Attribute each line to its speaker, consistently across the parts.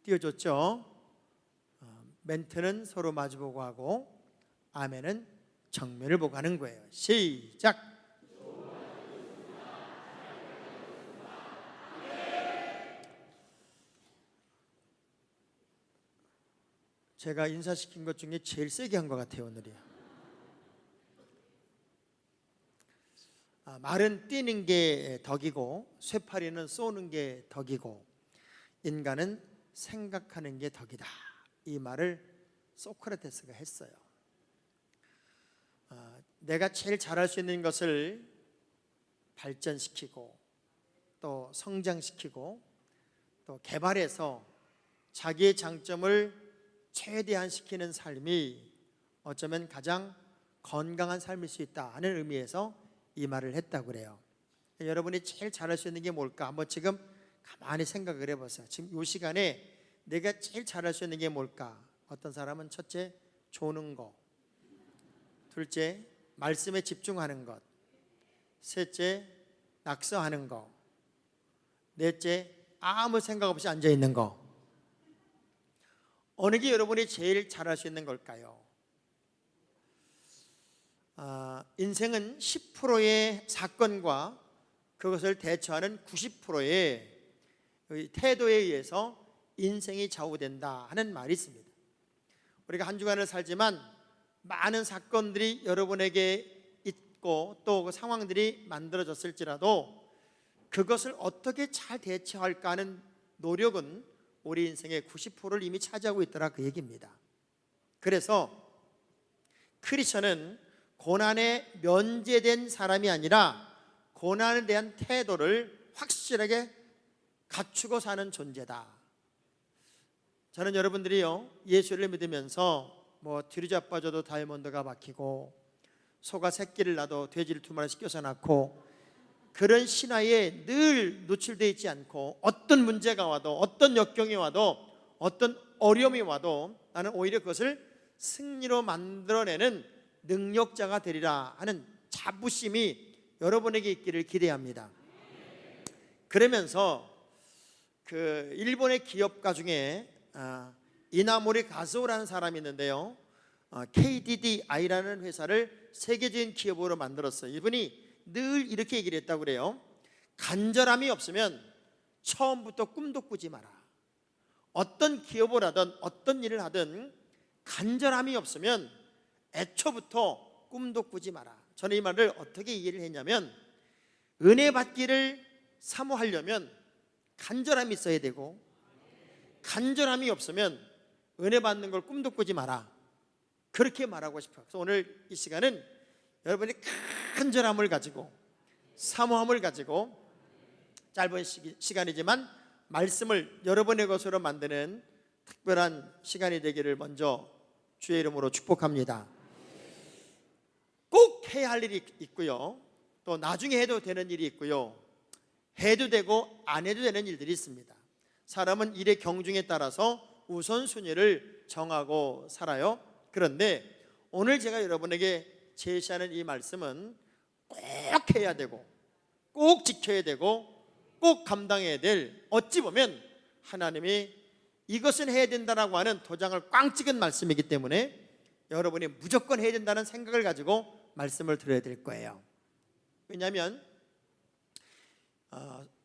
Speaker 1: 띄워줬죠. 멘트는 서로 마주보고 하고 아멘은 정면을 보고 하는 거예요. 시작. 제가 인사시킨 것 중에 제일 세게 한 것 같아요, 오늘이요. 말은 뛰는 게 덕이고 쇠파리는 쏘는 게 덕이고 인간은 생각하는 게 덕이다. 이 말을 소크라테스가 했어요. 내가 제일 잘할 수 있는 것을 발전시키고 또 성장시키고 또 개발해서 자기의 장점을 최대한 시키는 삶이 어쩌면 가장 건강한 삶일 수 있다 하는 의미에서 이 말을 했다고 그래요. 여러분이 제일 잘할 수 있는 게 뭘까? 한번 지금 가만히 생각을 해보세요. 지금 이 시간에 내가 제일 잘할 수 있는 게 뭘까? 어떤 사람은 첫째, 조는 거, 둘째, 말씀에 집중하는 것, 셋째, 낙서하는 거, 넷째, 아무 생각 없이 앉아있는 거. 어느 게 여러분이 제일 잘할 수 있는 걸까요? 인생은 10%의 사건과 그것을 대처하는 90%의 태도에 의해서 인생이 좌우된다 하는 말이 있습니다. 우리가 한 주간을 살지만 많은 사건들이 여러분에게 있고 또 그 상황들이 만들어졌을지라도 그것을 어떻게 잘 대처할까 하는 노력은 우리 인생의 90%를 이미 차지하고 있더라, 그 얘기입니다. 그래서 크리스천은 고난에 면제된 사람이 아니라 고난에 대한 태도를 확실하게 갖추고 사는 존재다. 저는 여러분들이요, 예수를 믿으면서 뒤로 자빠져도 다이아몬드가 박히고 소가 새끼를 낳아도 돼지를 2마리 씻겨서 낳고 그런 신화에 늘 노출되어 있지 않고 어떤 문제가 와도 어떤 역경이 와도 어떤 어려움이 와도 나는 오히려 그것을 승리로 만들어내는 능력자가 되리라 하는 자부심이 여러분에게 있기를 기대합니다. 그러면서 그 일본의 기업가 중에 이나모리 가즈오라는 사람이 있는데요, KDDI라는 회사를 세계적인 기업으로 만들었어요. 이분이 늘 이렇게 얘기를 했다고 그래요. 간절함이 없으면 처음부터 꿈도 꾸지 마라. 어떤 기업을 하든 어떤 일을 하든 간절함이 없으면 애초부터 꿈도 꾸지 마라. 저는 이 말을 어떻게 이해를 했냐면, 은혜 받기를 사모하려면 간절함이 있어야 되고 간절함이 없으면 은혜 받는 걸 꿈도 꾸지 마라, 그렇게 말하고 싶어요. 그래서 오늘 이 시간은 여러분이 간절함을 가지고 사모함을 가지고 짧은 시간이지만 말씀을 여러분의 것으로 만드는 특별한 시간이 되기를 먼저 주의 이름으로 축복합니다. 꼭 해야 할 일이 있고요, 또 나중에 해도 되는 일이 있고요, 해도 되고 안 해도 되는 일들이 있습니다. 사람은 일의 경중에 따라서 우선순위를 정하고 살아요. 그런데 오늘 제가 여러분에게 제시하는 이 말씀은 꼭 해야 되고 꼭 지켜야 되고 꼭 감당해야 될, 어찌 보면 하나님이 이것은 해야 된다라고 하는 도장을 꽝 찍은 말씀이기 때문에 여러분이 무조건 해야 된다는 생각을 가지고 말씀을 들어야 될 거예요. 왜냐하면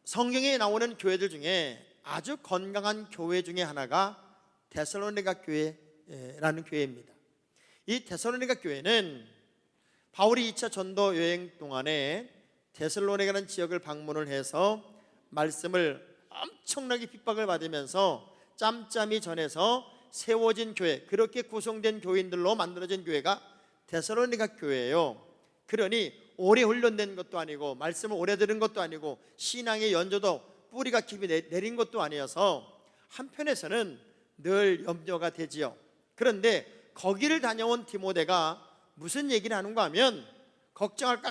Speaker 1: 성경에 나오는 교회들 중에 아주 건강한 교회 중에 하나가 데살로니가 교회라는 교회입니다. 이 데살로니가 교회는 바울이 2차 전도 여행 동안에 데살로니가라는 지역을 방문을 해서 말씀을 엄청나게 핍박을 받으면서 짬짬이 전해서 세워진 교회, 그렇게 구성된 교인들로 만들어진 교회가 데살로니가 교회예요. 그러니 오래 훈련된 것도 아니고 말씀을 오래 들은 것도 아니고 신앙의 연조도 뿌리가 깊이 내린 것도 아니어서 한편에서는 늘 염려가 되지요. 그런데 거기를 다녀온 디모데가 무슨 얘기를 하는가 하면 걱정할 거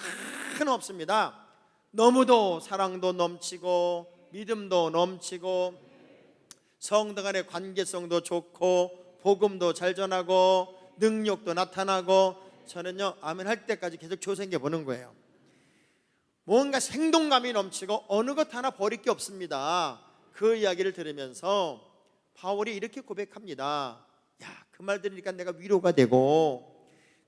Speaker 1: 하나 없습니다. 너무도 사랑도 넘치고 믿음도 넘치고 성도 간의 관계성도 좋고 복음도 잘 전하고 능력도 나타나고, 저는요 아멘 할 때까지 계속 조생겨 보는 거예요. 뭔가 생동감이 넘치고 어느 것 하나 버릴 게 없습니다. 그 이야기를 들으면서 바울이 이렇게 고백합니다. 야, 그 말 들으니까 내가 위로가 되고,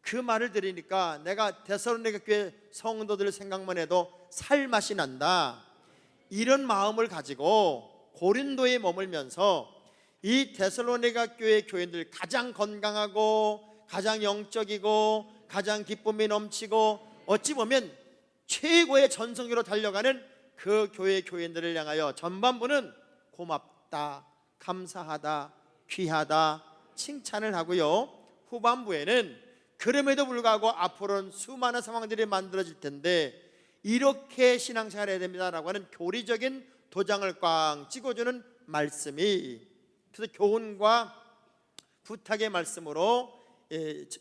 Speaker 1: 그 말을 들으니까 내가 데살로니가 교회 성도들 생각만 해도 살맛이 난다. 이런 마음을 가지고 고린도에 머물면서 이 데살로니가 교회 교인들, 가장 건강하고 가장 영적이고 가장 기쁨이 넘치고 어찌 보면 최고의 전성기로 달려가는 그 교회 교인들을 향하여 전반부는 고맙다, 감사하다, 귀하다 칭찬을 하고요, 후반부에는 그럼에도 불구하고 앞으로는 수많은 상황들이 만들어질 텐데 이렇게 신앙생활을 해야 됩니다라고 하는 교리적인 도장을 꽝 찍어주는 말씀이, 그래서 교훈과 부탁의 말씀으로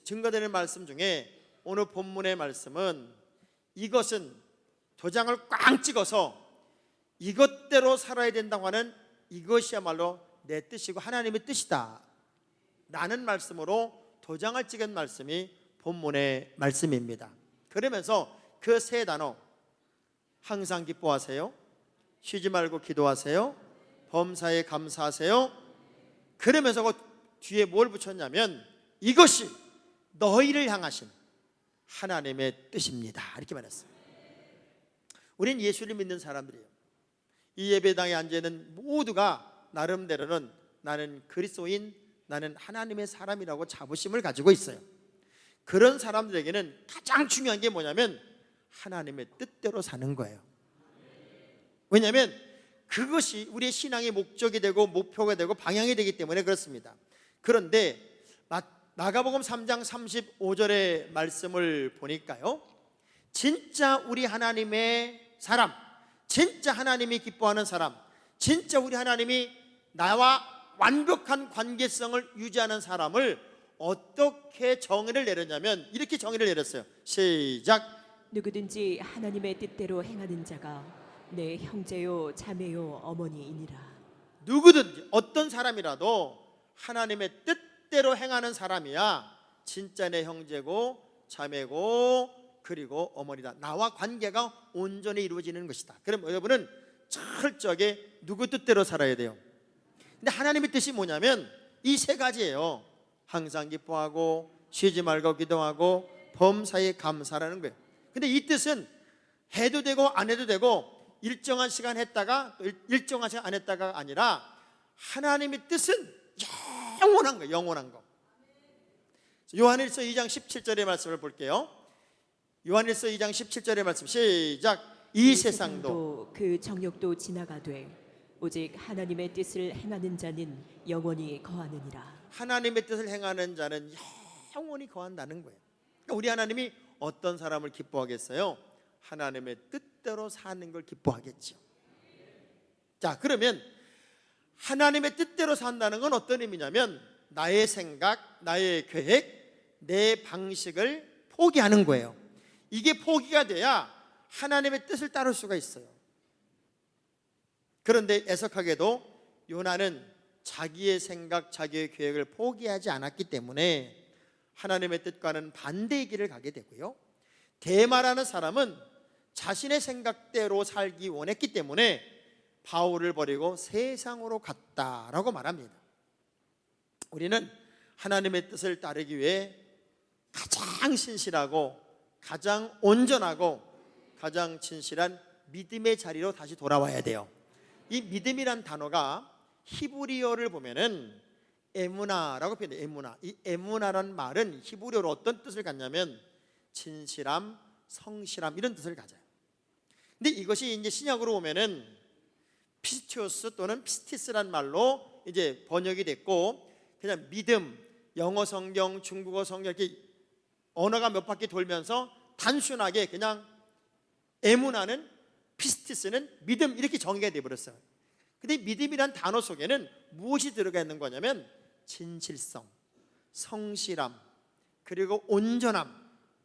Speaker 1: 증거되는 말씀 중에 오늘 본문의 말씀은, 이것은 도장을 꽝 찍어서 이것대로 살아야 된다고 하는, 이것이야말로 내 뜻이고 하나님의 뜻이다 라는 말씀으로 도장을 찍은 말씀이 본문의 말씀입니다. 그러면서 그 세 단어, 항상 기뻐하세요, 쉬지 말고 기도하세요, 범사에 감사하세요, 그러면서 그 뒤에 뭘 붙였냐면 이것이 너희를 향하신 하나님의 뜻입니다 이렇게 말했어요. 우리는 예수를 믿는 사람들이에요. 이 예배당에 앉아있는 모두가 나름대로는 나는 그리스도인, 나는 하나님의 사람이라고 자부심을 가지고 있어요. 그런 사람들에게는 가장 중요한 게 뭐냐면 하나님의 뜻대로 사는 거예요. 왜냐하면 그것이 우리의 신앙의 목적이 되고 목표가 되고 방향이 되기 때문에 그렇습니다. 그런데 마가복음 3장 35절의 말씀을 보니까요, 진짜 우리 하나님의 사람, 진짜 하나님이 기뻐하는 사람, 진짜 우리 하나님이 나와 완벽한 관계성을 유지하는 사람을 어떻게 정의를 내렸냐면 이렇게 정의를 내렸어요. 시작.
Speaker 2: 누구든지 하나님의 뜻대로 행하는 자가 내 형제요 자매요 어머니이니라.
Speaker 1: 누구든지 어떤 사람이라도 하나님의 뜻대로 행하는 사람이야 진짜 내 형제고 자매고 그리고 어머니다. 나와 관계가 온전히 이루어지는 것이다. 그럼 여러분은 철저하게 누구 뜻대로 살아야 돼요. 근데 하나님의 뜻이 뭐냐면 이 세 가지예요. 항상 기뻐하고 쉬지 말고 기도하고 범사에 감사라는 거예요. 근데 이 뜻은 해도 되고 안 해도 되고 일정한 시간 했다가 또 일정한 시간 안 했다가 아니라 하나님의 뜻은 영원한 거예요. 영원한 거. 요한일서 2장 17절의 말씀을 볼게요. 요한일서 2장 17절의 말씀 시작. 이 세상도
Speaker 2: 그 정욕도 지나가되 오직 하나님의 뜻을 행하는 자는 영원히 거하느니라.
Speaker 1: 하나님의 뜻을 행하는 자는 영원히 거한다는 거예요. 그러니까 우리 하나님이 어떤 사람을 기뻐하겠어요? 하나님의 뜻대로 사는 걸 기뻐하겠죠. 자, 그러면 하나님의 뜻대로 산다는 건 어떤 의미냐면 나의 생각, 나의 계획, 내 방식을 포기하는 거예요. 이게 포기가 돼야 하나님의 뜻을 따를 수가 있어요. 그런데 애석하게도 요나는 자기의 생각, 자기의 계획을 포기하지 않았기 때문에 하나님의 뜻과는 반대의 길을 가게 되고요, 데마라는 사람은 자신의 생각대로 살기 원했기 때문에 바울을 버리고 세상으로 갔다라고 말합니다. 우리는 하나님의 뜻을 따르기 위해 가장 신실하고 가장 온전하고 가장 진실한 믿음의 자리로 다시 돌아와야 돼요. 이 믿음이란 단어가 히브리어를 보면은 에무나라고 표현해요. 에무나. 이 에무나라는 말은 히브리어로 어떤 뜻을 갖냐면 진실함, 성실함 이런 뜻을 가져요. 근데 이것이 이제 신약으로 보면은 피스티오스 또는 피스티스란 말로 이제 번역이 됐고, 그냥 믿음, 영어 성경, 중국어 성경 이렇게 언어가 몇 바퀴 돌면서 단순하게 그냥 에무나는 피스티스는 믿음 이렇게 정의가 되어버렸어요. 근데 믿음이란 단어 속에는 무엇이 들어가 있는 거냐면 진실성, 성실함, 그리고 온전함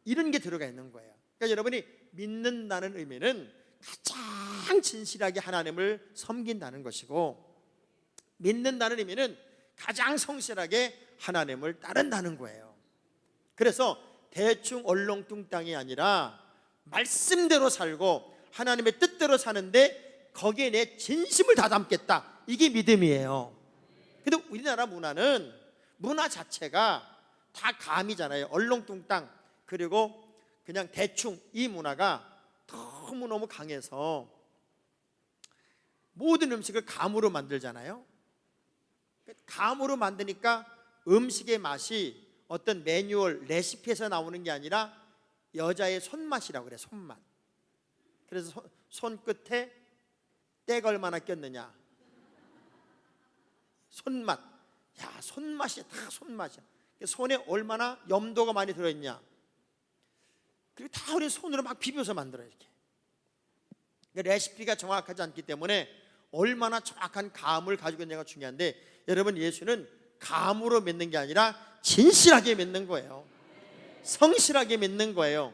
Speaker 1: 이런 게 들어가 있는 거예요. 그러니까 여러분이 믿는다는 의미는 가장 진실하게 하나님을 섬긴다는 것이고, 믿는다는 의미는 가장 성실하게 하나님을 따른다는 거예요. 그래서 대충 얼렁뚱땅이 아니라 말씀대로 살고 하나님의 뜻대로 사는데 거기에 내 진심을 다 담겠다, 이게 믿음이에요. 근데 우리나라 문화는 문화 자체가 다 감이잖아요. 얼렁뚱땅, 그리고 그냥 대충, 이 문화가 너무너무 강해서 모든 음식을 감으로 만들잖아요. 감으로 만드니까 음식의 맛이 어떤 매뉴얼, 레시피에서 나오는 게 아니라 여자의 손맛이라고 그래. 손맛. 그래서 손끝에 때가 얼마나 꼈느냐, 손맛. 야, 손맛이 다 손맛이야. 손에 얼마나 염도가 많이 들어있냐, 그리고 다 우리 손으로 막 비벼서 만들어요. 이렇게 레시피가 정확하지 않기 때문에 얼마나 정확한 감을 가지고 있느냐가 중요한데, 여러분, 예수는 감으로 맺는 게 아니라 진실하게 맺는 거예요. 성실하게 맺는 거예요.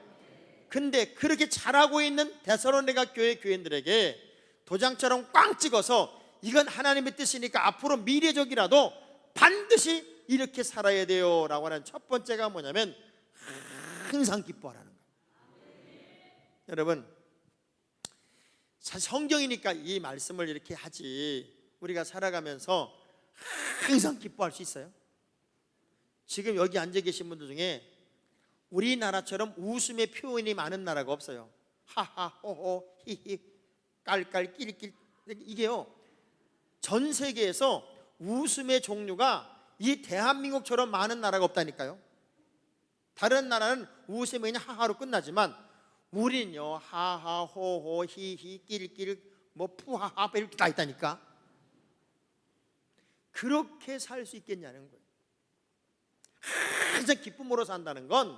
Speaker 1: 근데 그렇게 잘하고 있는 데살로니가 교회 교인들에게 도장처럼 꽝 찍어서 이건 하나님의 뜻이니까 앞으로 미래적이라도 반드시 이렇게 살아야 돼요 라고 하는 첫 번째가 뭐냐면 항상 기뻐하라는 거예요. 여러분, 성경이니까 이 말씀을 이렇게 하지, 우리가 살아가면서 항상 기뻐할 수 있어요? 지금 여기 앉아 계신 분들 중에 우리나라처럼 웃음의 표현이 많은 나라가 없어요. 하하, 호호, 히히, 깔깔, 끼리끼리. 이게요, 전 세계에서 웃음의 종류가 이 대한민국처럼 많은 나라가 없다니까요. 다른 나라는 웃음이 그냥 하하로 끝나지만 우리는요, 하하, 호호, 히히, 끼리끼리, 뭐 푸하하 이렇게 다 있다니까. 그렇게 살 수 있겠냐는 거예요. 항상 기쁨으로 산다는 건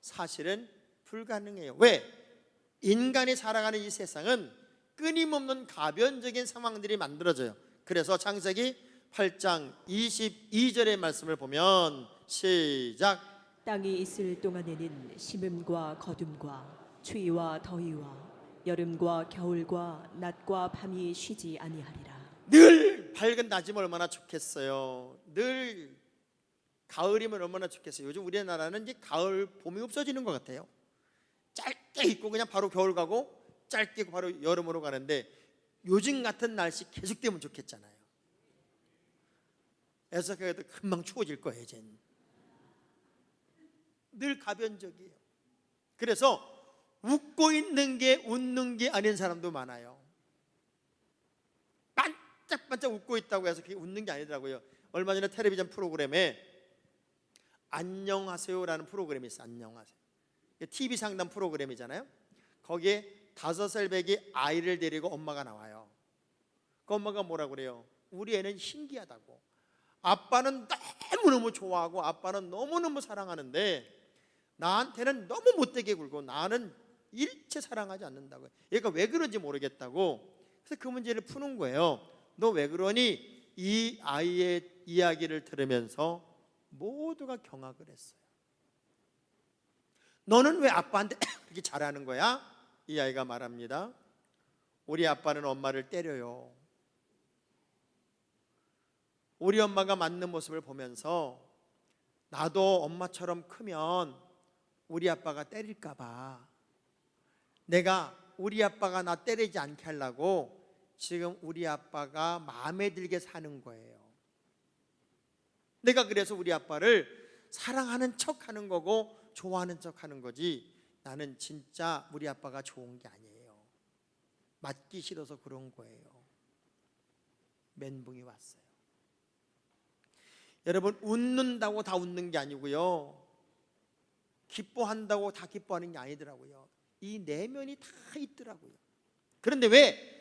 Speaker 1: 사실은 불가능해요. 왜? 인간이 살아가는 이 세상은 끊임없는 가변적인 상황들이 만들어져요. 그래서 창세기 8장 22절의 말씀을 보면, 시작.
Speaker 2: 땅이 있을 동안에는 심음과 거둠과 추위와 더위와 여름과 겨울과 낮과 밤이 쉬지 아니하리라.
Speaker 1: 늘 밝은 낮이면 얼마나 좋겠어요. 늘 가을이면 얼마나 좋겠어요. 요즘 우리나라는 이제 가을, 봄이 없어지는 것 같아요. 짧게 있고 그냥 바로 겨울 가고, 짧게 있고 바로 여름으로 가는데, 요즘 같은 날씨 계속되면 좋겠잖아요. 애석하게도 금방 추워질 거예요. 이제는 늘 가변적이에요. 그래서 웃고 있는 게 웃는 게 아닌 사람도 많아요. 반짝반짝 웃고 있다고 해서 그게 웃는 게 아니더라고요. 얼마 전에 텔레비전 프로그램에 안녕하세요라는 프로그램이 있어요. 안녕하세요. TV 상담 프로그램이잖아요. 거기에 5살 배기 아이를 데리고 엄마가 나와요. 그 엄마가 뭐라고 그래요? 우리 애는 신기하다고. 아빠는 너무너무 좋아하고 아빠는 너무너무 사랑하는데 나한테는 너무 못되게 굴고 나는 일체 사랑하지 않는다고요. 얘가 왜 그런지 모르겠다고. 그래서 그 문제를 푸는 거예요. 너 왜 그러니? 이 아이의 이야기를 들으면서 모두가 경악을 했어요. 너는 왜 아빠한테 그렇게 잘하는 거야? 이 아이가 말합니다. 우리 아빠는 엄마를 때려요. 우리 엄마가 맞는 모습을 보면서 나도 엄마처럼 크면 우리 아빠가 때릴까 봐 내가 우리 아빠가 나 때리지 않게 하려고 지금 우리 아빠가 마음에 들게 사는 거예요. 내가 그래서 우리 아빠를 사랑하는 척 하는 거고 좋아하는 척 하는 거지, 나는 진짜 우리 아빠가 좋은 게 아니에요. 맞기 싫어서 그런 거예요. 멘붕이 왔어요. 여러분, 웃는다고 다 웃는 게 아니고요, 기뻐한다고 다 기뻐하는 게 아니더라고요. 이 내면이 다 있더라고요. 그런데 왜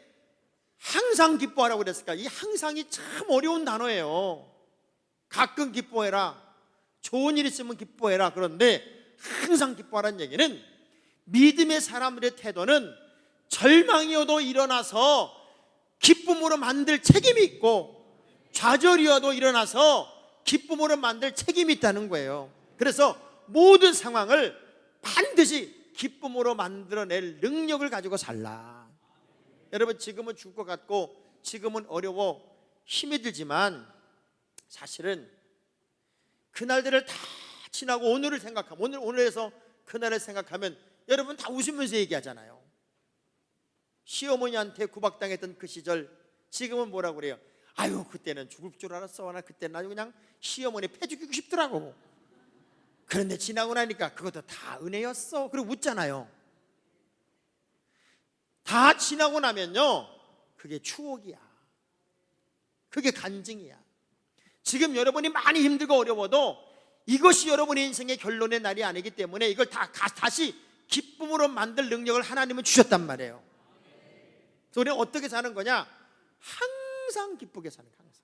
Speaker 1: 항상 기뻐하라고 그랬을까? 이 항상이 참 어려운 단어예요. 가끔 기뻐해라, 좋은 일 있으면 기뻐해라. 그런데 항상 기뻐하라는 얘기는 믿음의 사람들의 태도는 절망이어도 일어나서 기쁨으로 만들 책임이 있고 좌절이어도 일어나서 기쁨으로 만들 책임이 있다는 거예요. 그래서 모든 상황을 반드시 기쁨으로 만들어낼 능력을 가지고 살라. 여러분, 지금은 죽을 것 같고 지금은 어려워 힘이 들지만 사실은 그날들을 다 지나고 오늘을 생각하면, 오늘에서 그날을 생각하면 여러분 다 웃으면서 얘기하잖아요. 시어머니한테 구박당했던 그 시절, 지금은 뭐라고 그래요? 아유 그때는 죽을 줄 알았어. 나 그때는 아주 그냥 시어머니 패 죽이고 싶더라고. 그런데 지나고 나니까 그것도 다 은혜였어. 그리고 웃잖아요. 다 지나고 나면요 그게 추억이야. 그게 간증이야. 지금 여러분이 많이 힘들고 어려워도 이것이 여러분의 인생의 결론의 날이 아니기 때문에 이걸 다시 기쁨으로 만들 능력을 하나님은 주셨단 말이에요. 그래서 우리는 어떻게 사는 거냐? 항상 기쁘게 사는 거야. 항상.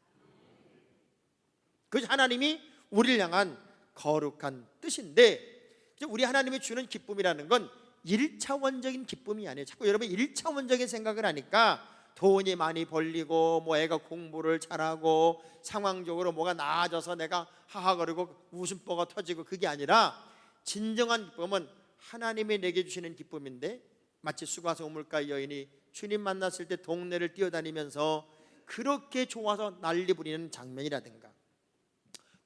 Speaker 1: 그것이 하나님이 우리를 향한 거룩한 뜻인데, 우리 하나님이 주는 기쁨이라는 건 1차원적인 기쁨이 아니에요. 자꾸 여러분이 1차원적인 생각을 하니까 돈이 많이 벌리고 뭐 애가 공부를 잘하고 상황적으로 뭐가 나아져서 내가 하하거리고 웃음보가 터지고, 그게 아니라 진정한 기쁨은 하나님이 내게 주시는 기쁨인데, 마치 수가성 우물가 여인이 주님 만났을 때 동네를 뛰어다니면서 그렇게 좋아서 난리 부리는 장면이라든가,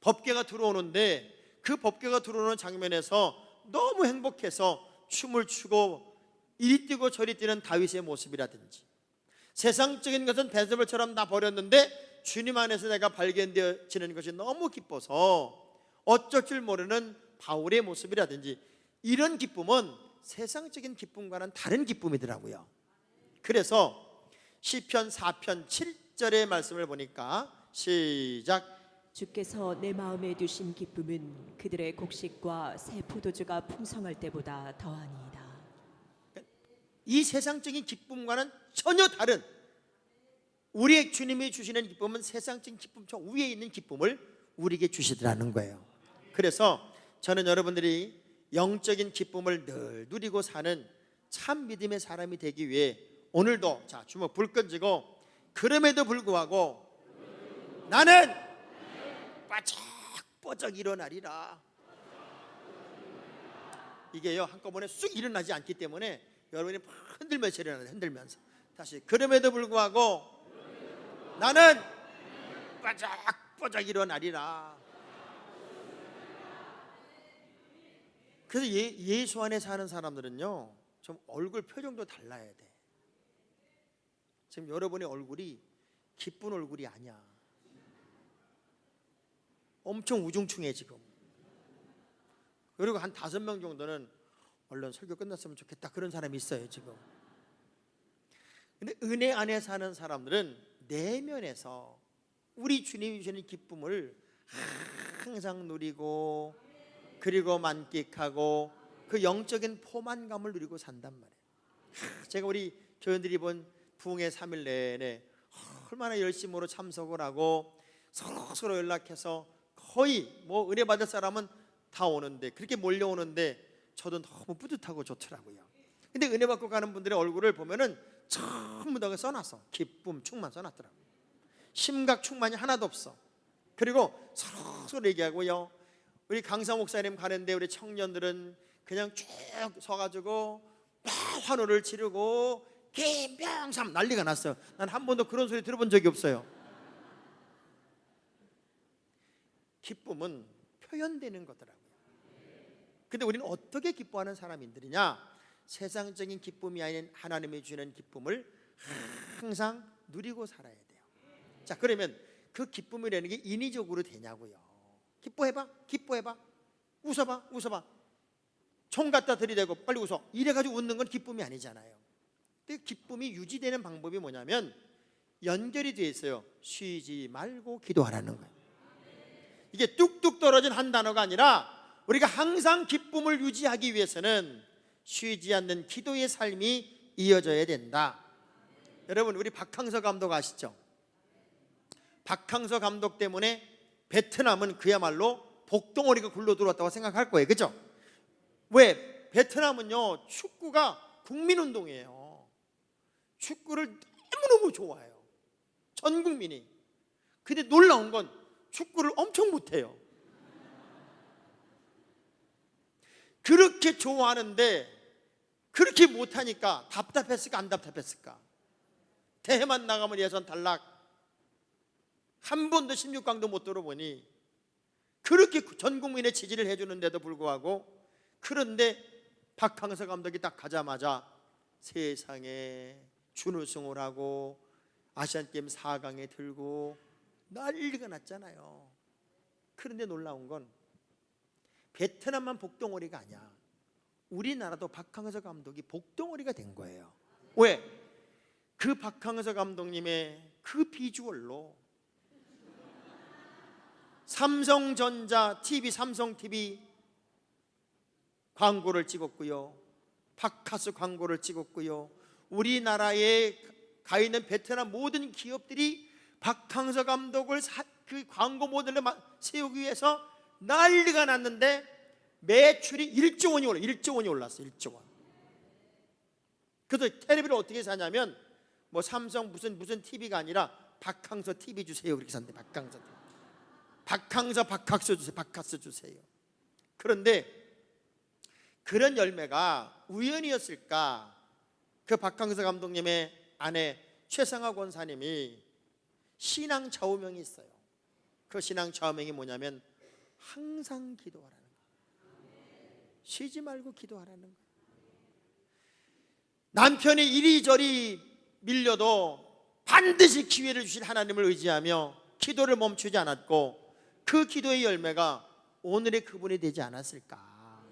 Speaker 1: 법궤가 들어오는데 그 법궤가 들어오는 장면에서 너무 행복해서 춤을 추고 이리 뛰고 저리 뛰는 다윗의 모습이라든지, 세상적인 것은 배설물처럼 다 버렸는데 주님 안에서 내가 발견되어지는 것이 너무 기뻐서 어쩔 줄 모르는 바울의 모습이라든지, 이런 기쁨은 세상적인 기쁨과는 다른 기쁨이더라고요. 그래서 시편 4편 7절의 말씀을 보니까 시작.
Speaker 2: 주께서 내 마음에 두신 기쁨은 그들의 곡식과 새 포도주가 풍성할 때보다 더하니이다.
Speaker 1: 이 세상적인 기쁨과는 전혀 다른, 우리의 주님이 주시는 기쁨은 세상적인 기쁨 저 위에 있는 기쁨을 우리에게 주시더라는 거예요. 그래서 저는 여러분들이 영적인 기쁨을 늘 누리고 사는 참 믿음의 사람이 되기 위해 오늘도 자 주먹 불 끈지고, 그럼에도 불구하고 나는 바짝바짝 일어나리라. 이게요 한꺼번에 쑥 일어나지 않기 때문에 여러분이 흔들면서 일어나요. 흔들면서 다시. 그럼에도 불구하고 나는 바짝바짝 일어나리라. 그래서 예수 안에 사는 사람들은요 좀 얼굴 표정도 달라야 돼. 지금 여러분의 얼굴이 기쁜 얼굴이 아니야. 엄청 우중충해 지금. 그리고 한 5명 정도는 얼른 설교 끝났으면 좋겠다 그런 사람이 있어요 지금. 근데 은혜 안에 사는 사람들은 내면에서 우리 주님이 주시는 기쁨을 항상 누리고, 그리고 만끽하고 그 영적인 포만감을 누리고 산단 말이에요. 제가 우리 교인들이 본 부흥의 3일 내내 얼마나 열심으로 참석을 하고 서로 연락해서 거의 뭐 은혜 받을 사람은 다 오는데, 그렇게 몰려오는데 저도 너무 뿌듯하고 좋더라고요. 근데 은혜 받고 가는 분들의 얼굴을 보면은 전부 다 써놨어. 기쁨 충만 써놨더라고요. 심각 충만이 하나도 없어. 그리고 서로 얘기하고요. 우리 강사 목사님 가는데 우리 청년들은 그냥 쭉 서가지고 막 환호를 지르고 김병삼 난리가 났어요. 난 한 번도 그런 소리 들어본 적이 없어요. 기쁨은 표현되는 거더라고요. 근데 우리는 어떻게 기뻐하는 사람들이냐? 세상적인 기쁨이 아닌 하나님이 주는 기쁨을 항상 누리고 살아야 돼요. 자, 그러면 그 기쁨이라는 게 인위적으로 되냐고요. 기뻐해봐, 기뻐해봐, 웃어봐, 웃어봐. 총 갖다 들이대고 빨리 웃어, 이래가지고 웃는 건 기쁨이 아니잖아요. 근데 기쁨이 유지되는 방법이 뭐냐면 연결이 되어 있어요. 쉬지 말고 기도하라는 거예요. 이게 뚝뚝 떨어진 한 단어가 아니라 우리가 항상 기쁨을 유지하기 위해서는 쉬지 않는 기도의 삶이 이어져야 된다. 여러분, 우리 박항서 감독 아시죠? 박항서 감독 때문에 베트남은 그야말로 복덩어리가 굴러 들어왔다고 생각할 거예요. 그죠? 왜? 베트남은요 축구가 국민운동이에요. 축구를 너무너무 좋아해요, 전 국민이. 근데 놀라운 건 축구를 엄청 못해요. 그렇게 좋아하는데 그렇게 못하니까 답답했을까 안 답답했을까? 대회만 나가면 예선 탈락, 한 번도 16강도 못 들어보니 그렇게 전 국민의 지지를 해주는데도 불구하고, 그런데 박항서 감독이 딱 가자마자 세상에 준우승을 하고 아시안게임 4강에 들고 난리가 났잖아요. 그런데 놀라운 건 베트남만 복덩어리가 아니야. 우리나라도 박항서 감독이 복덩어리가 된 거예요. 왜? 그 박항서 감독님의 그 비주얼로 삼성전자 TV, 삼성 TV 광고를 찍었고요, 바카스 광고를 찍었고요, 우리나라에 가 있는 베트남 모든 기업들이 박항서 감독을 그 광고 모델로 세우기 위해서 난리가 났는데 매출이 1조 원이 올라, 1조 원이 올랐어요. 1조 원. 그래서 텔레비를 어떻게 사냐면 뭐 삼성 무슨 TV가 아니라 박항서 TV 주세요 그렇게 샀는데, 박항서 TV. 박항서 주세요, 바카스 주세요. 그런데 그런 열매가 우연이었을까? 그 박항서 감독님의 아내 최상화 권사님이 신앙 좌우명이 있어요. 그 신앙 좌우명이 뭐냐면 항상 기도하라는 거예요. 쉬지 말고 기도하라는 거예요. 남편이 이리저리 밀려도 반드시 기회를 주실 하나님을 의지하며 기도를 멈추지 않았고, 그 기도의 열매가 오늘의 그분이 되지 않았을까?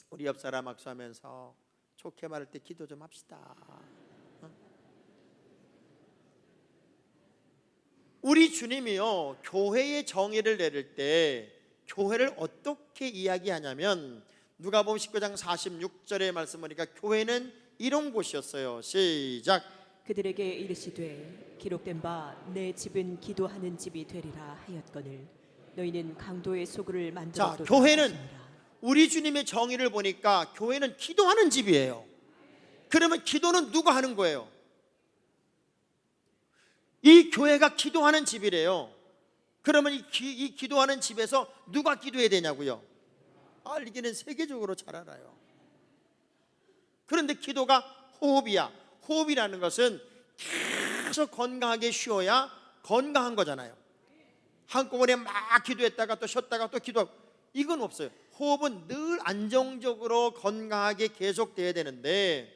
Speaker 1: 우리 옆 사람 악수하면서 좋게 말할 때 기도 좀 합시다. 우리 주님이요, 교회의 정의를 내릴 때 교회를 어떻게 이야기하냐면 누가복음 19장 46절의 말씀 보니까 교회는 이런 곳이었어요. 시작.
Speaker 2: 그들에게 이르시되 기록된 바 내 집은 기도하는 집이 되리라 하였거늘 너희는 강도의 소굴을 만들었도다.
Speaker 1: 자, 교회는
Speaker 2: 하시니라.
Speaker 1: 우리 주님의 정의를 보니까 교회는 기도하는 집이에요. 그러면 기도는 누가 하는 거예요? 이 교회가 기도하는 집이래요. 그러면 이 기도하는 집에서 누가 기도해야 되냐고요? 알기는 세계적으로 잘 알아요. 그런데 기도가 호흡이야. 호흡이라는 것은 계속 건강하게 쉬어야 건강한 거잖아요. 한꺼번에 막 기도했다가 또 쉬었다가 또 기도하고, 이건 없어요. 호흡은 늘 안정적으로 건강하게 계속돼야 되는데,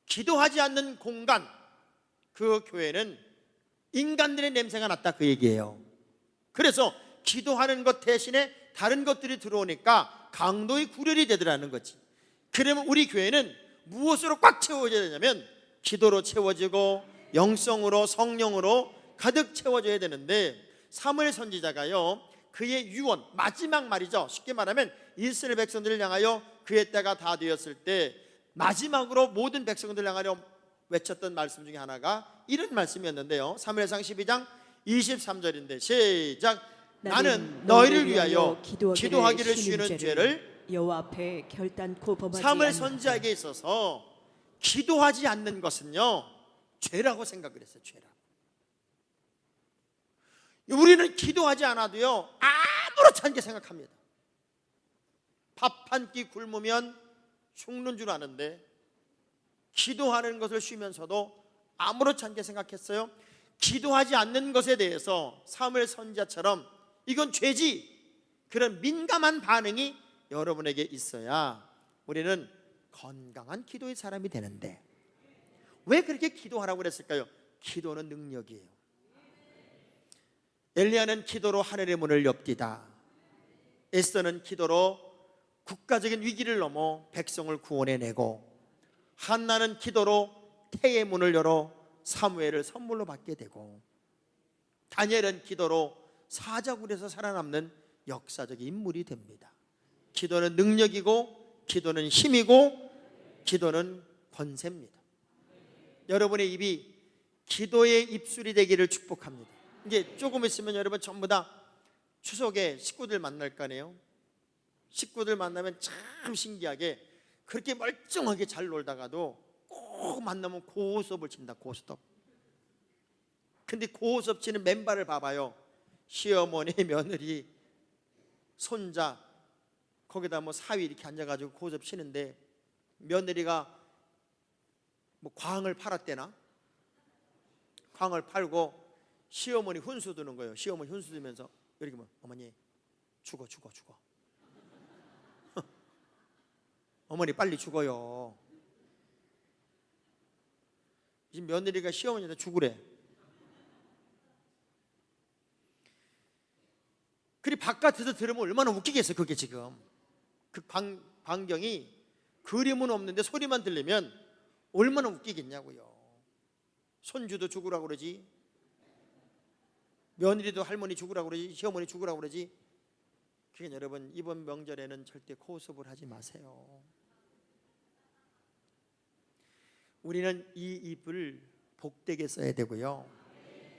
Speaker 1: 기도하지 않는 공간, 그 교회는 인간들의 냄새가 났다, 그 얘기예요. 그래서 기도하는 것 대신에 다른 것들이 들어오니까 강도의 구렬이 되더라는 거지. 그러면 우리 교회는 무엇으로 꽉 채워져야 되냐면 기도로 채워지고 영성으로, 성령으로 가득 채워져야 되는데, 사무엘 선지자가요, 그의 유언, 마지막 말이죠. 쉽게 말하면 이스라엘 백성들을 향하여 그의 때가 다 되었을 때 마지막으로 모든 백성들을 향하여 외쳤던 말씀 중에 하나가 이런 말씀이었는데요. 사무엘상 12장 23절인데 시작. 나는 너희를 위하여 기도하기를 쉬는 죄를
Speaker 2: 여호와 앞에 결단코 범하지
Speaker 1: 사무엘
Speaker 2: 아니하고
Speaker 1: 선지자에게 있어서 기도하지 않는 것은요 죄라고 생각을 했어요. 죄라고. 우리는 기도하지 않아도요 아무렇지 않게 생각합니다. 밥 한 끼 굶으면 죽는 줄 아는데 기도하는 것을 쉬면서도 아무렇지 않게 생각했어요. 기도하지 않는 것에 대해서 사무엘 선지자처럼 이건 죄지, 그런 민감한 반응이 여러분에게 있어야 우리는 건강한 기도의 사람이 되는데, 왜 그렇게 기도하라고 그랬을까요? 기도는 능력이에요. 엘리야는 기도로 하늘의 문을 엽디다. 에스더는 기도로 국가적인 위기를 넘어 백성을 구원해내고, 한나는 기도로 태의 문을 열어 사무엘을 선물로 받게 되고, 다니엘은 기도로 사자굴에서 살아남는 역사적인 인물이 됩니다. 기도는 능력이고, 기도는 힘이고, 기도는 권세입니다. 여러분의 입이 기도의 입술이 되기를 축복합니다. 이제 조금 있으면 여러분 전부 다 추석에 식구들 만날 거 아니에요. 식구들 만나면 참 신기하게 그렇게 멀쩡하게 잘 놀다가도 꼭 만나면 고스톱을 칩니다. 고스톱. 근데 고스톱 치는 맨발을 봐봐요. 시어머니, 며느리, 손자, 거기다 뭐 사위 이렇게 앉아가지고 고스톱 치는데, 며느리가 뭐 광을 팔았대나? 광을 팔고 시어머니 훈수 두는 거예요. 시어머니 훈수 두면서 이렇게 뭐, 어머니 죽어 어머니 빨리 죽어요. 지금 며느리가 시어머니한테 죽으래. 그리 바깥에서 들으면 얼마나 웃기겠어. 그게 지금 그 광경이 그림은 없는데 소리만 들리면 얼마나 웃기겠냐고요. 손주도 죽으라고 그러지, 며느리도 할머니 죽으라고 그러지, 시어머니 죽으라고 그러지. 그러니까 여러분, 이번 명절에는 절대 코수업을 하지 마세요. 우리는 이 입을 복되게 써야 되고요,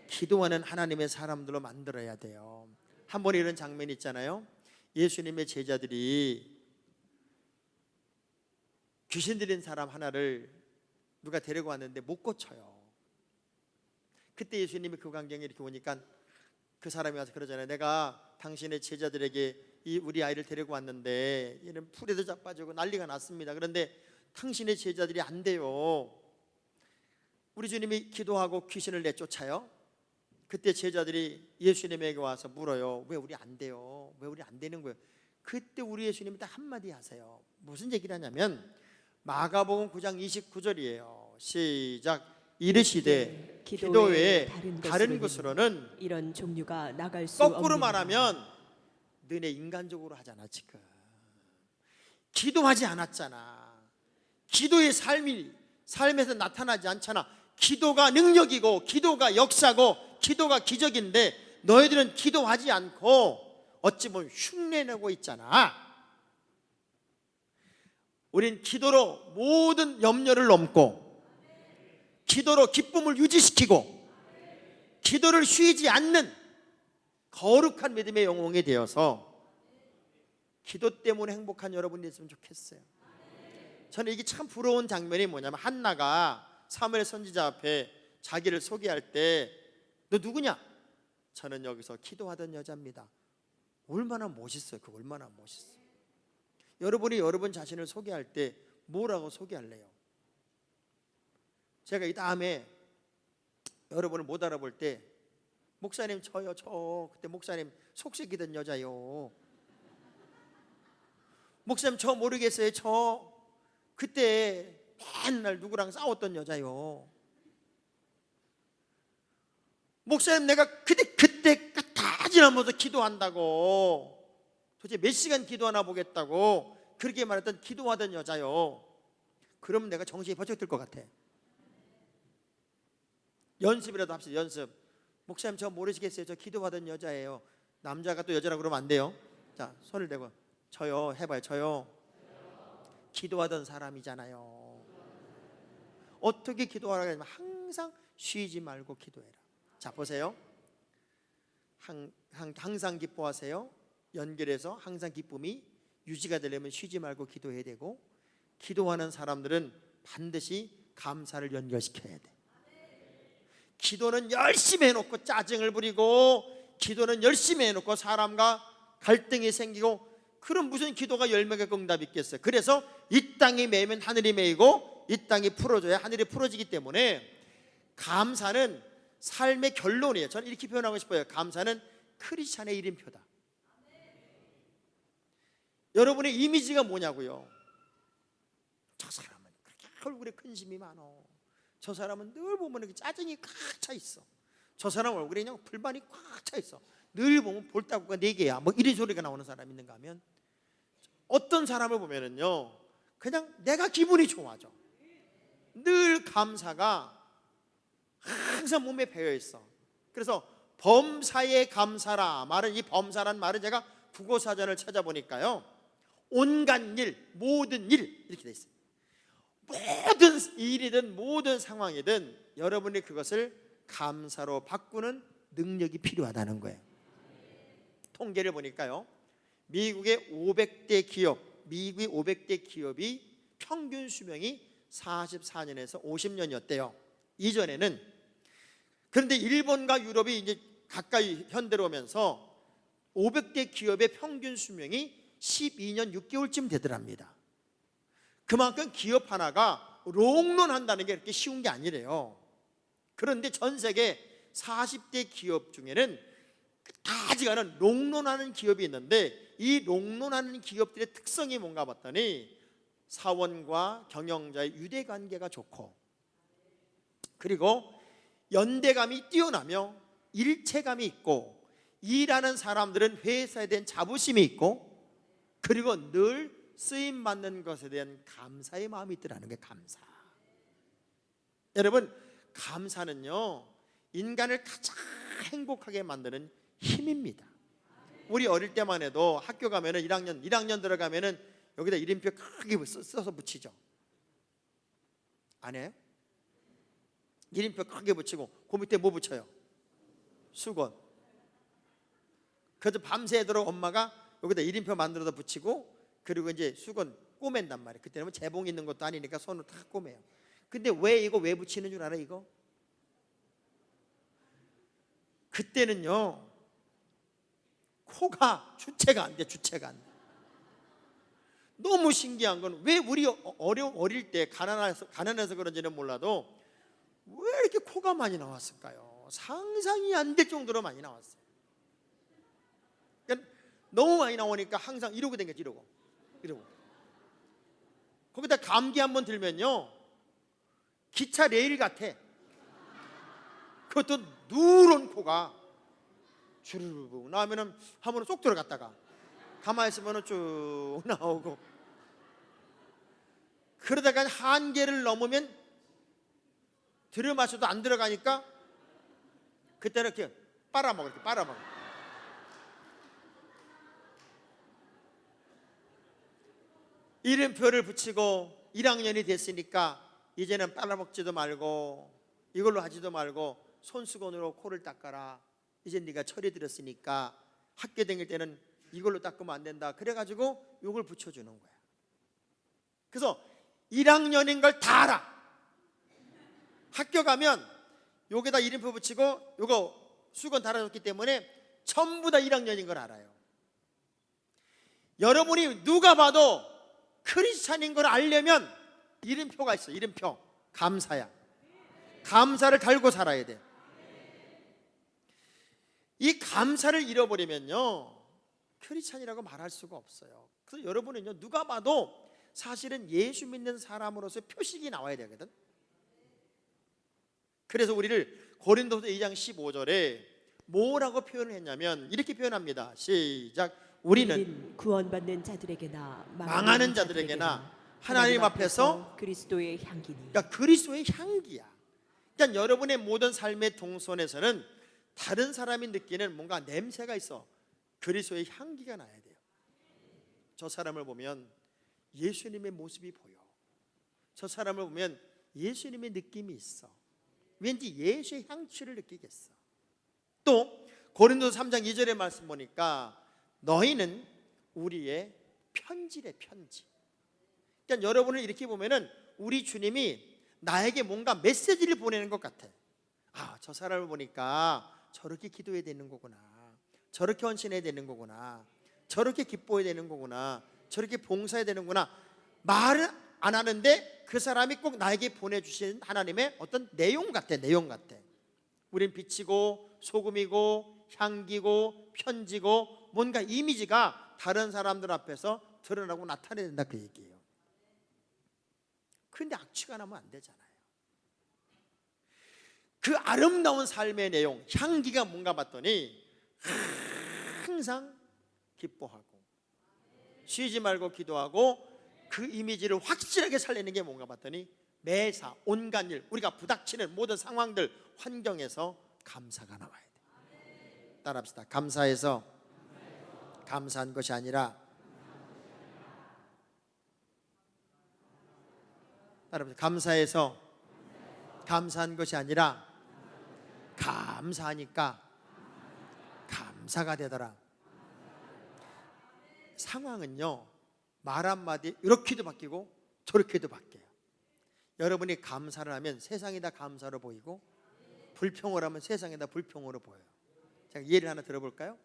Speaker 1: 기도하는 하나님의 사람들로 만들어야 돼요. 한 번에 이런 장면이 있잖아요. 예수님의 제자들이 귀신 들린 사람 하나를 누가 데리고 왔는데 못 고쳐요. 그때 예수님이 그 광경에 이렇게 보니까 그 사람이 와서 그러잖아요. 내가 당신의 제자들에게 이 우리 아이를 데리고 왔는데 얘는 풀에도 자빠지고 난리가 났습니다. 그런데 당신의 제자들이 안 돼요. 우리 주님이 기도하고 귀신을 내쫓아요. 그때 제자들이 예수님에게 와서 물어요. 왜 우리 안 돼요? 왜 우리 안 되는 거예요? 그때 우리 예수님이 딱 한마디 하세요. 무슨 얘기를 하냐면 마가복음 9장 29절이에요. 시작. 이르시되 기도 외에 다른 것으로는
Speaker 2: 이런 종류가 나갈 수
Speaker 1: 거꾸로
Speaker 2: 없느니라.
Speaker 1: 말하면 너네 인간적으로 하잖아. 지금 기도하지 않았잖아. 기도의 삶에서 나타나지 않잖아. 기도가 능력이고 기도가 역사고 기도가 기적인데 너희들은 기도하지 않고 어찌 보면 흉내내고 있잖아. 우린 기도로 모든 염려를 넘고 기도로 기쁨을 유지시키고 기도를 쉬지 않는 거룩한 믿음의 영웅이 되어서 기도 때문에 행복한 여러분이 됐으면 좋겠어요. 저는 이게 참 부러운 장면이 뭐냐면 한나가 사무엘 선지자 앞에 자기를 소개할 때 너 누구냐? 저는 여기서 기도하던 여자입니다. 얼마나 멋있어요. 그거 얼마나 멋있어요. 여러분이 여러분 자신을 소개할 때 뭐라고 소개할래요? 제가 이 다음에 여러분을 못 알아볼 때 목사님 저요, 저 그때 목사님 속삭이던 여자요. 목사님 저 모르겠어요. 저 그때 맨날 누구랑 싸웠던 여자요. 목사님 내가 그때 다 지나면서 기도한다고, 도대체 몇 시간 기도하나 보겠다고 그렇게 말했던 기도하던 여자요. 그러면 내가 정신이 번쩍 들 것 같아. 연습이라도 합시다. 연습. 목사님 저 모르시겠어요? 저 기도하던 여자예요. 남자가 또 여자라고 그러면 안 돼요. 자, 손을 대고 저요 해봐요. 저요 기도하던 사람이잖아요. 어떻게 기도하라고 하냐면 항상 쉬지 말고 기도해라. 자, 보세요. 항상 기뻐하세요. 연결해서 항상 기쁨이 유지가 되려면 쉬지 말고 기도해야 되고, 기도하는 사람들은 반드시 감사를 연결시켜야 돼. 기도는 열심히 해놓고 짜증을 부리고, 기도는 열심히 해놓고 사람과 갈등이 생기고, 그럼 무슨 기도가 열매가 응답이 있겠어요? 그래서 이 땅이 매이면 하늘이 매이고 이 땅이 풀어져야 하늘이 풀어지기 때문에 감사는 삶의 결론이에요. 저는 이렇게 표현하고 싶어요. 감사는 크리스찬의 이름표다. 여러분의 이미지가 뭐냐고요? 저 사람은 그렇게 얼굴에 근심이 많어. 저 사람은 늘 보면 이렇게 짜증이 꽉 차 있어. 저 사람 얼굴에 그냥 불만이 꽉 차 있어. 늘 보면 볼따구가 4개야. 뭐 이런 소리가 나오는 사람 있는가 하면, 어떤 사람을 보면은요 그냥 내가 기분이 좋아져. 늘 감사가 항상 몸에 배어 있어. 그래서 범사에 감사라 말은, 이 범사란 말은 제가 국어사전을 찾아보니까요 온갖 일, 모든 일 이렇게 돼 있어요. 모든 일이든 모든 상황이든 여러분이 그것을 감사로 바꾸는 능력이 필요하다는 거예요. 통계를 보니까요 미국의 500대 기업이 평균 수명이 44년에서 50년이었대요 이전에는. 그런데 일본과 유럽이 이제 가까이 현대로 오면서 500대 기업의 평균 수명이 12년 6개월쯤 되더랍니다. 그만큼 기업 하나가 롱런한다는 게 그렇게 쉬운 게 아니래요. 그런데 전 세계 40대 기업 중에는 아직 않은 롱런하는 기업이 있는데, 이 롱런하는 기업들의 특성이 뭔가 봤더니 사원과 경영자의 유대관계가 좋고, 그리고 연대감이 뛰어나며 일체감이 있고, 일하는 사람들은 회사에 대한 자부심이 있고, 그리고 늘 쓰임 받는 것에 대한 감사의 마음이 있더라는 게 감사. 여러분, 감사는요 인간을 가장 행복하게 만드는 힘입니다. 우리 어릴 때만 해도 학교 가면은 1학년 들어가면은 여기다 이름표 크게 써서 붙이죠. 안 해요? 이름표 크게 붙이고 그 밑에 뭐 붙여요? 수건. 그래서 밤새도록 엄마가 여기다 이름표 만들어서 붙이고, 그리고 이제 수건 꼬맨단 말이에요. 그때는 뭐 재봉 있는 것도 아니니까 손으로 다 꼬매요. 근데 왜 붙이는 줄 알아? 이거 그때는요 코가 주체가 안 돼. 주체가 안 돼. 너무 신기한 건, 왜 우리 어릴 때 가난해서 그런지는 몰라도 왜 이렇게 코가 많이 나왔을까요? 상상이 안 될 정도로 많이 나왔어요. 그러니까 너무 많이 나오니까 항상 이러고 댕겼지. 이러고 거기다 감기 한번 들면요 기차 레일 같아. 그것도 누런 코가 주르르 나오면은 한 번은 쏙 들어갔다가 가만히 있으면은 쭉 나오고, 그러다가 한계를 넘으면 들여 마셔도 안 들어가니까 그때는 이렇게 빨아먹어. 이름표를 붙이고 1학년이 됐으니까 이제는 빨아먹지도 말고 이걸로 하지도 말고 손수건으로 코를 닦아라. 이제 네가 철이 들었으니까 학교 다닐 때는 이걸로 닦으면 안 된다. 그래가지고 이걸 붙여주는 거야. 그래서 1학년인 걸 다 알아. 학교 가면 여기다 이름표 붙이고 요거 수건 달아줬기 때문에 전부 다 1학년인 걸 알아요. 여러분이 누가 봐도 크리스찬인 걸 알려면 이름표가 있어. 이름표. 감사야. 감사를 달고 살아야 돼. 이 감사를 잃어버리면요 크리스찬이라고 말할 수가 없어요. 그래서 여러분은요 누가 봐도 사실은 예수 믿는 사람으로서 표식이 나와야 되거든. 그래서 우리를 고린도서 2장 15절에 뭐라고 표현을 했냐면 이렇게 표현합니다. 시작. 우리는
Speaker 2: 구원받는 자들에게나
Speaker 1: 망하는 자들에게나 하나님 앞에서
Speaker 2: 그리스도의 향기니.
Speaker 1: 그러니까 그리스도의 향기야. 그러니까 여러분의 모든 삶의 동선에서는 다른 사람이 느끼는 뭔가 냄새가 있어. 그리스도의 향기가 나야 돼요. 저 사람을 보면 예수님의 모습이 보여. 저 사람을 보면 예수님의 느낌이 있어. 왠지 예수의 향취를 느끼겠어. 또 고린도서 3장 2절의 말씀 보니까 너희는 우리의 편지래. 편지. 그러니까 여러분을 이렇게 보면은 우리 주님이 나에게 뭔가 메시지를 보내는 것 같아. 아, 저 사람을 보니까 저렇게 기도해야 되는 거구나. 저렇게 헌신해야 되는 거구나. 저렇게 기뻐해야 되는 거구나. 저렇게 봉사해야 되는구나. 말은 안 하는데 그 사람이 꼭 나에게 보내주신 하나님의 어떤 내용 같아. 내용 같아. 우린 빛이고 소금이고 향기고 편지고 뭔가 이미지가 다른 사람들 앞에서 드러나고 나타내야 된다, 그 얘기예요. 그런데 악취가 나면 안 되잖아요. 그 아름다운 삶의 내용, 향기가 뭔가 봤더니 항상 기뻐하고 쉬지 말고 기도하고 그 이미지를 확실하게 살리는 게 뭔가 봤더니 매사 온갖 일, 우리가 부닥치는 모든 상황들, 환경에서 감사가 나와야 돼. 따라합시다. 감사해서 감사한 것이 아니라, 따라합시다. 감사해서 감사한 것이 아니라 감사하니까 감사가 되더라. 상황은요 말 한마디 이렇게도 바뀌고 저렇게도 바뀌어요. 여러분이 감사를 하면 세상이 다 감사로 보이고 불평을 하면 세상이 다 불평으로 보여요. 제가 예를 하나 들어볼까요?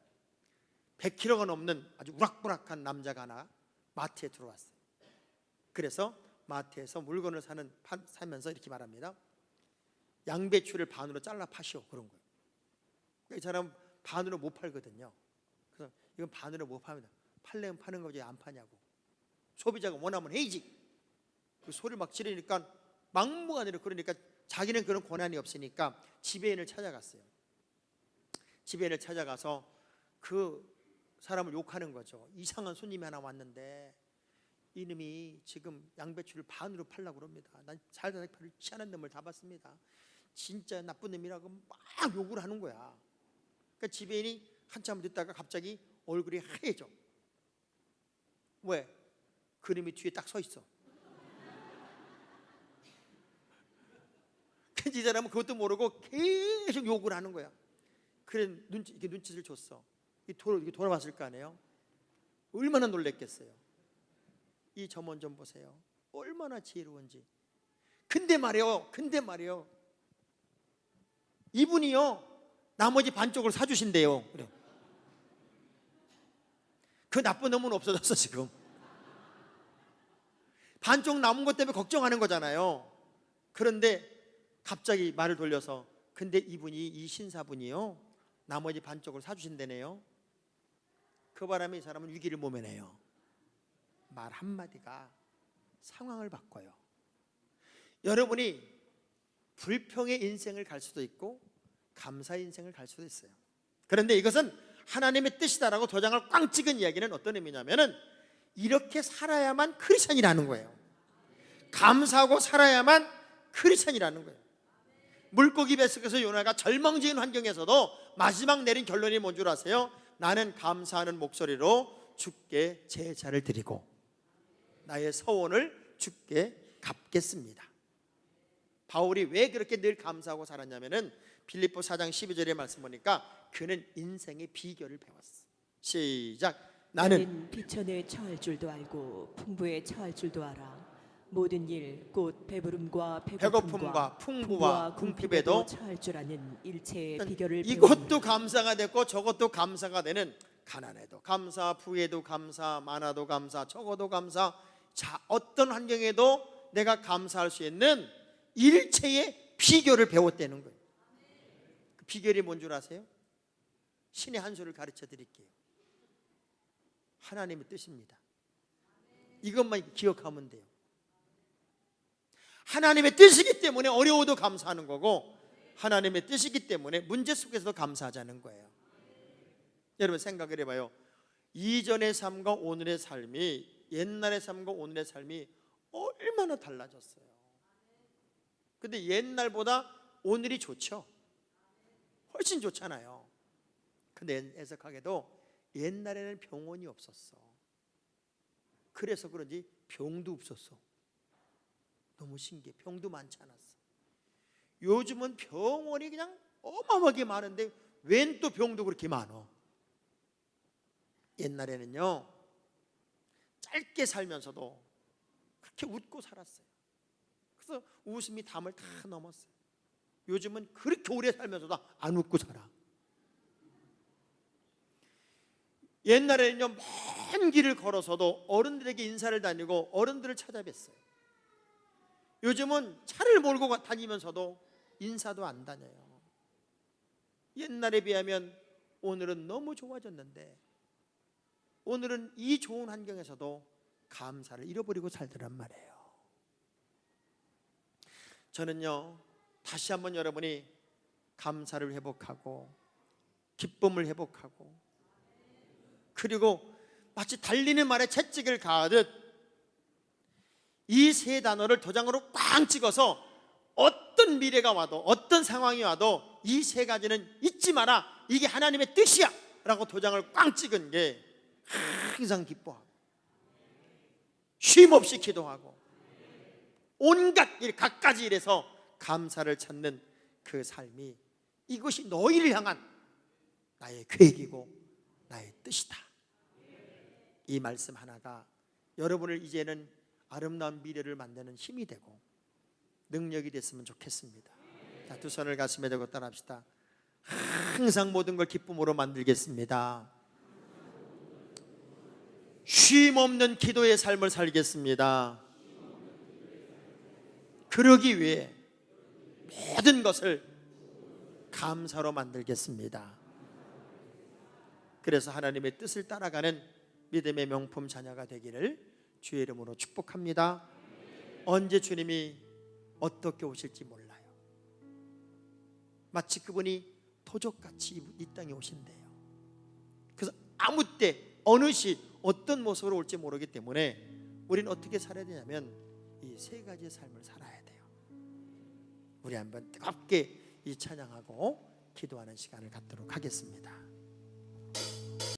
Speaker 1: 100kg가 넘는 아주 우락부락한 남자가 하나 마트에 들어왔어요. 그래서 마트에서 물건을 사면서 이렇게 말합니다. 양배추를 반으로 잘라 파시오. 그런 거예요. 이 사람 반으로 못 팔거든요. 그래서 이건 반으로 못 팝니다. 팔려면 파는 거지 안 파냐고. 소비자가 원하면 해야지. 그 소리를 막 지르니까 막무가내로, 그러니까 자기는 그런 고난이 없으니까 지배인을 찾아갔어요. 지배인을 찾아가서 그 사람을 욕하는 거죠. 이상한 손님이 하나 왔는데 이놈이 지금 양배추를 반으로 팔려고 그럽니다. 난 살다 별로 희한한 놈을 다 봤습니다. 진짜 나쁜 놈이라고 막 욕을 하는 거야. 그러니까 지배인이 한참 듣다가 갑자기 얼굴이 하얘져. 왜? 그놈이 뒤에 딱 서 있어. 이 사람은 그것도 모르고 계속 욕을 하는 거야. 그래 이렇게 눈짓을 줬어. 이렇게 돌아봤을 거 아니에요. 얼마나 놀랬겠어요. 이 점원 좀 보세요. 얼마나 지혜로운지. 근데 말이요. 이분이요. 나머지 반쪽을 사주신대요. 그래. 그 나쁜 놈은 없어졌어 지금. 반쪽 남은 것 때문에 걱정하는 거잖아요. 그런데 갑자기 말을 돌려서 근데 이분이 이 신사분이요. 나머지 반쪽을 사주신다네요. 그 바람에 이 사람은 위기를 모면해요. 말 한마디가 상황을 바꿔요. 여러분이 불평의 인생을 갈 수도 있고 감사의 인생을 갈 수도 있어요. 그런데 이것은 하나님의 뜻이다라고 도장을 꽝 찍은 이야기는 어떤 의미냐면은 이렇게 살아야만 크리스천이라는 거예요. 감사하고 살아야만 크리스천이라는 거예요. 물고기 뱃속에서 요나가 절망적인 환경에서도 마지막 내린 결론이 뭔 줄 아세요? 나는 감사하는 목소리로 주께 제사를 드리고 나의 서원을 주께 갚겠습니다. 바울이 왜 그렇게 늘 감사하고 살았냐면은 빌립보 4장 12절의 말씀 보니까 그는 인생의 비결을 배웠어. 시작. 나는
Speaker 2: 비천에 처할 줄도 알고 풍부에 처할 줄도 알아. 모든 일 곧 배부름과
Speaker 1: 배고픔과 풍부와 궁핍에도
Speaker 2: 처할 줄 아는 일체의 비결을
Speaker 1: 이것도
Speaker 2: 배우니
Speaker 1: 감사가 됐고 저것도 감사가 되는 가난에도 감사, 부에도 감사, 많아도 감사, 적어도 감사. 자, 어떤 환경에도 내가 감사할 수 있는 일체의 비결을 배웠다는 거예요. 그 비결이 뭔 줄 아세요? 신의 한 수를 가르쳐 드릴게요. 하나님의 뜻입니다. 이것만 기억하면 돼요. 하나님의 뜻이기 때문에 어려워도 감사하는 거고 하나님의 뜻이기 때문에 문제 속에서도 감사하자는 거예요. 여러분 생각을 해봐요. 이전의 삶과 오늘의 삶이 옛날의 삶과 오늘의 삶이 얼마나 달라졌어요. 근데 옛날보다 오늘이 좋죠. 훨씬 좋잖아요. 근데 애석하게도 옛날에는 병원이 없었어. 그래서 그런지 병도 없었어. 너무 신기해. 병도 많지 않았어. 요즘은 병원이 그냥 어마어마하게 많은데 웬 또 병도 그렇게 많어. 옛날에는요 짧게 살면서도 그렇게 웃고 살았어요. 그래서 웃음이 담을 다 넘었어요. 요즘은 그렇게 오래 살면서도 안 웃고 살아. 옛날에는요 먼 길을 걸어서도 어른들에게 인사를 다니고 어른들을 찾아뵀어요. 요즘은 차를 몰고 다니면서도 인사도 안 다녀요. 옛날에 비하면 오늘은 너무 좋아졌는데 오늘은 이 좋은 환경에서도 감사를 잃어버리고 살더란 말이에요. 저는요 다시 한번 여러분이 감사를 회복하고 기쁨을 회복하고 그리고 마치 달리는 말에 채찍을 가하듯 이 세 단어를 도장으로 꽝 찍어서 어떤 미래가 와도 어떤 상황이 와도 이 세 가지는 잊지 마라. 이게 하나님의 뜻이야 라고 도장을 꽝 찍은 게 항상 기뻐하고 쉼없이 기도하고 온갖 일 갖가지 일에서 감사를 찾는 그 삶이 이것이 너희를 향한 나의 계획이고 나의 뜻이다. 이 말씀 하나가 여러분을 이제는 아름다운 미래를 만드는 힘이 되고 능력이 됐으면 좋겠습니다. 자, 두 손을 가슴에 대고 따라합시다. 항상 모든 걸 기쁨으로 만들겠습니다. 쉼 없는 기도의 삶을 살겠습니다. 그러기 위해 모든 것을 감사로 만들겠습니다. 그래서 하나님의 뜻을 따라가는 믿음의 명품 자녀가 되기를 주의 이름으로 축복합니다. 언제 주님이 어떻게 오실지 몰라요. 마치 그분이 도적같이 이 땅에 오신대요. 그래서 아무 때 어느 시 어떤 모습으로 올지 모르기 때문에 우리는 어떻게 살아야 되냐면 이 세 가지의 삶을 살아야 돼요. 우리 한번 뜨겁게 이 찬양하고 기도하는 시간을 갖도록 하겠습니다.